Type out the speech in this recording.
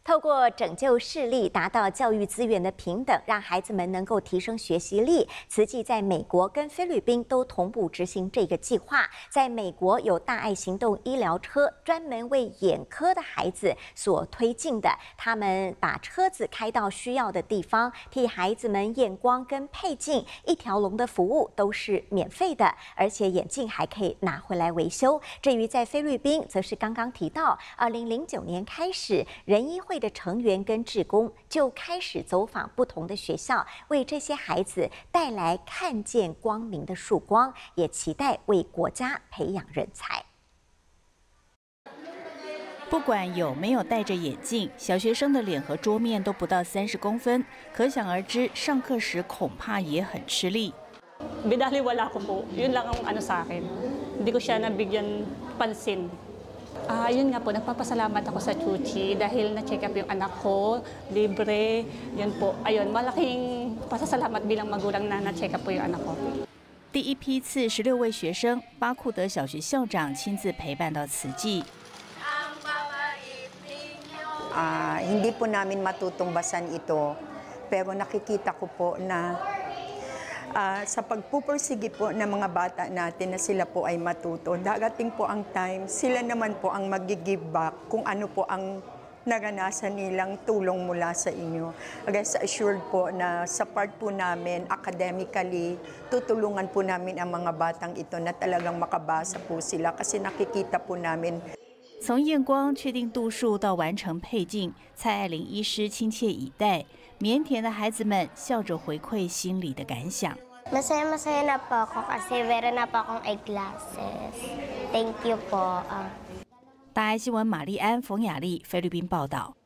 透过拯救视力，达到教育资源的平等，让孩子们能够提升学习力。慈济在美国跟菲律宾都同步执行这个计划。在美国有大爱行动医疗车，专门为眼科的孩子所推进的。他们把车子开到需要的地方，替孩子们验光跟配镜，一条龙的服务都是免费的，而且眼镜还可以拿回来维修。至于在菲律宾，则是刚刚提到，2009年开始，仁医会的成员跟志工就开始走访不同的学校，为这些孩子带来看见光明的曙光，也期待为国家培养人才。不管有没有戴着眼镜，小学生的脸和桌面都不到30公分，可想而知，上课时恐怕也很吃力。Binaliwala ko po. Yun lang ang ano sa akin. Hindi ko siya nabigyan pansin. Yun nga po, nagpapasalamat ako sa Chuchi dahil na-check up yung anak ko, libre. Yun po, ayun, malaking pasasalamat bilang magulang na na-check up po yung anak ko. 第一批次16位学生，巴库德小学校长亲自陪伴到慈济。Hindi po namin matutumbasan ito, pero nakikita ko po na sa pagpupursige po ng mga bata natin na sila po ay matuto, darating po ang time, sila naman po ang mag-give back kung ano po ang naranasan nilang tulong mula sa inyo. Rest assured po na sa part po namin, academically, tutulungan po namin ang mga batang ito na talagang makabasa po sila kasi nakikita po namin. 从验光确定度数到完成配镜，蔡爱玲医师亲切以待，腼腆的孩子们笑着回馈心里的感想。Masaya na po ako kasi meron na po akong eyeglasses. Thank you po. 大爱新闻玛丽安、冯雅丽，菲律宾报道。